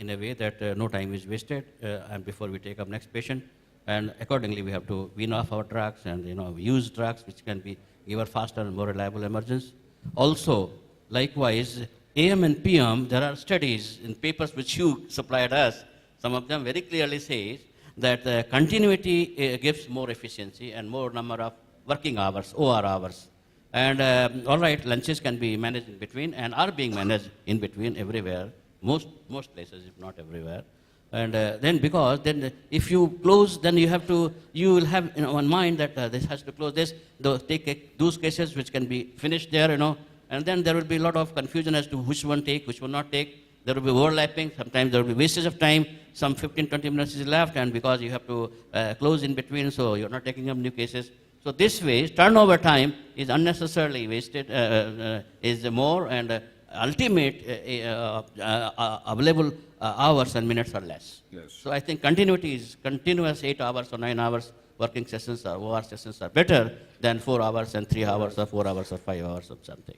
in a way that no time is wasted and before we take up next patient. And accordingly, we have to wean off our drugs and use drugs which can be given faster and more reliable emergence. Also, likewise, AM and PM, there are studies in papers which you supplied us. Some of them very clearly say that continuity gives more efficiency and more number of working hours, OR hours. And all right, lunches can be managed in between and are being managed in between everywhere, most places, if not everywhere. And then because then if you close, then you will have in one mind that this has to close this, take those cases which can be finished there, and then there will be a lot of confusion as to which one take, which one not take. There will be overlapping, sometimes there will be wastage of time, some 15, 20 minutes is left, and because you have to close in between, so you're not taking up new cases. So this way, turnover time is unnecessarily wasted, is more, and ultimate available hours and minutes are less. Yes. So I think continuity is continuous 8 hours or 9 hours working sessions or OR sessions are better than 4 hours and 3 hours or 4 hours or 5 hours or something.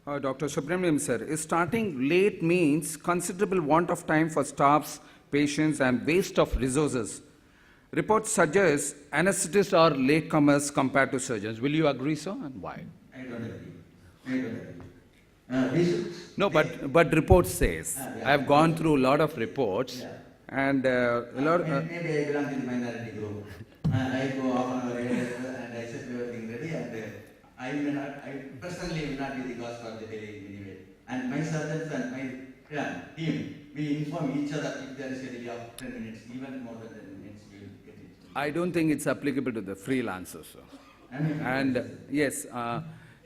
Dr. Subramaniam sir, is starting late means considerable want of time for staffs, patients and waste of resources. Reports suggest anesthetists are latecomers compared to surgeons. Will you agree, sir, and why? I don't agree. No, but report says. I have gone through a lot of reports, and a lot. Maybe I belong to the minority group. I go off on our and I set everything ready, and I personally will not be the cause for the delay anyway. And my surgeons and my team, we inform each other if there is a delay of 10 minutes, even more than 10 minutes, we will get it. I don't think it's applicable to the freelancers, sir. And yes,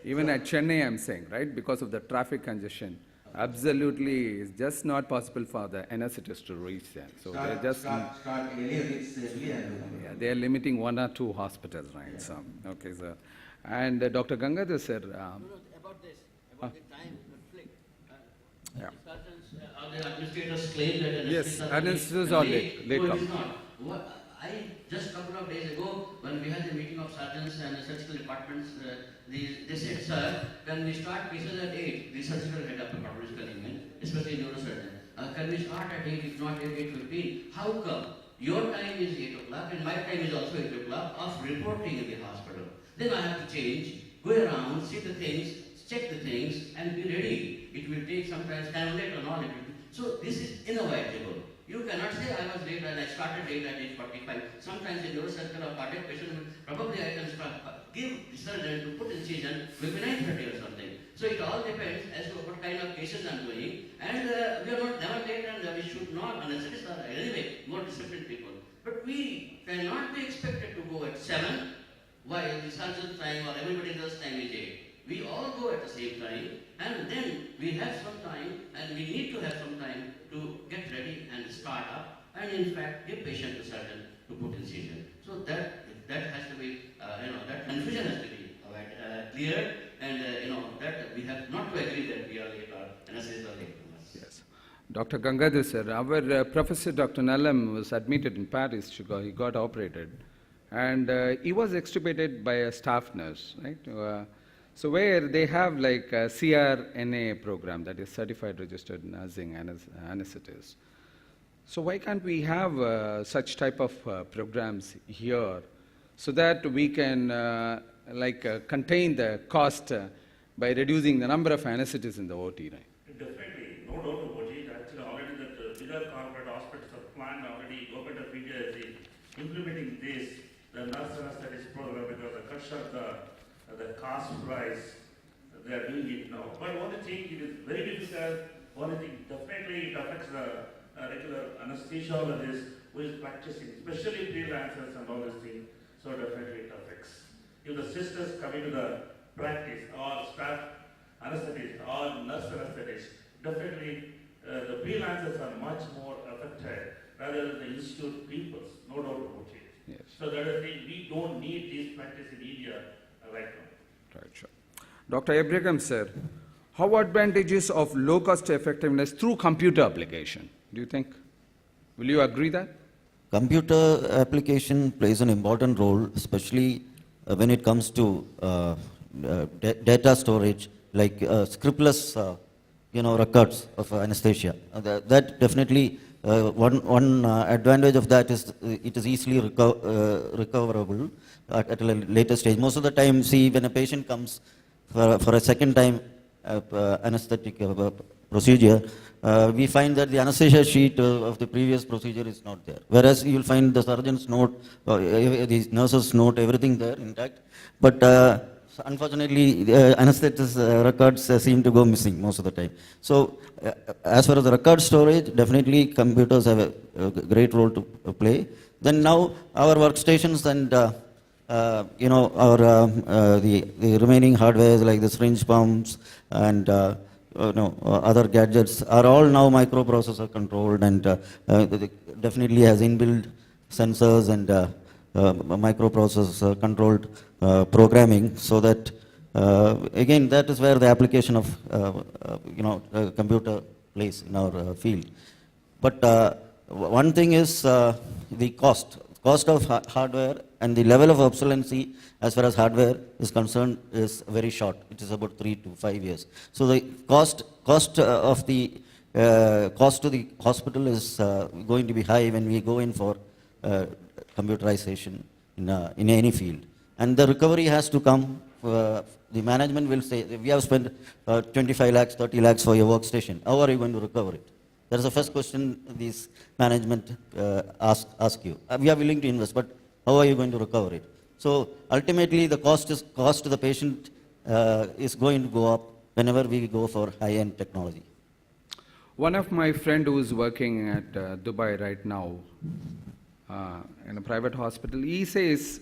even at Chennai, I'm saying, right, because of the traffic congestion, absolutely, it's just not possible for the anesthetists to reach there. So they're just start earlier, reach early, and they're limiting 1 or 2 hospitals, right? Yeah. So okay, sir. And Dr. Gangadhar sir. About this, about the time conflict. Yeah. Surgeons or the administrators claim that Yes, anesthetists are late. No, it is not. Just a couple of days ago, when we had a meeting of surgeons and the surgical departments, they said, sir, can we start cases at 8? The surgical head of the department is telling me, especially neurosurgeon. Can we start at 8, if not 8:15? How come? Your time is 8 o'clock and my time is also 8 o'clock of reporting in the hospital. Then I have to change, go around, see the things, check the things, and be ready. It will take sometimes time late or not. So this is inevitable. You cannot say I was late and I started late at 8:45. Sometimes in your circle of cardiac patient, probably I can give the surgeon to put incision maybe 9:30 or something. So it all depends as to what kind of cases I'm doing. And we are not never late, and we should not, anesthetists are anyway more disciplined people. But we cannot be expected to go at 7 while the surgeon's time or everybody else's time is 8. We all go at the same time, and then we have some time, and we need to have some time to get ready and start up, and in fact give patient to surgeon to put incision. So that has to be, that confusion has to be cleared, and that we have not to agree that we are late or anesthetists are late. Yes. Dr. Gangadhar sir, our Professor Dr. Nalam was admitted in Paris. He got operated, and he was extubated by a staff nurse, right? So where they have like a CRNA program, that is Certified Registered Nursing Anesthetist. So why can't we have such type of programs here so that we can contain the cost by reducing the number of anesthetists in the OT, right? Definitely, no doubt about it. Actually, already the bigger corporate hospitals have planned already. Government of India is implementing this, the nurse anesthetist program, because the cuts of the cost price, they are doing it now. But one thing, it is very difficult. One thing, definitely it affects the regular anesthesiologist who is practicing, especially freelancers and all these things. So definitely it affects. If the sisters come into the practice or staff anesthetist or nurse anesthetist, definitely the freelancers are much more affected rather than the institute people, no doubt about it. Yes. So that is the, we don't need this practice in India right now. Right, sure. Dr. Abraham sir, how advantages of low cost effectiveness through computer application? Do you think? Will you agree that? Computer application plays an important role, especially when it comes to data storage, like scriptless records of anesthesia. That definitely One advantage of that is it is easily recoverable at a later stage. Most of the time, see, when a patient comes for a second time anesthetic procedure, we find that the anesthesia sheet of the previous procedure is not there. Whereas you will find the surgeon's note, the nurse's note, everything there intact. But unfortunately, the anesthetist records seem to go missing most of the time. So, as far as the record storage, definitely computers have a great role to play. Then now our workstations and our the remaining hardware like the syringe pumps and other gadgets are all now microprocessor controlled and definitely has inbuilt sensors and microprocessor controlled programming, so that again that is where the application of computer plays in our field. But one thing is the cost of hardware and the level of obsolescence as far as hardware is concerned is very short. It is about 3 to 5 years. So the cost to the hospital is going to be high when we go in for computerization in any field. And the recovery has to come. The management will say, we have spent 25 lakhs, 30 lakhs for your workstation. How are you going to recover it? That is the first question these management ask you. We are willing to invest, but how are you going to recover it? So ultimately, the cost to the patient is going to go up whenever we go for high-end technology. One of my friend who is working at Dubai right now in a private hospital, he says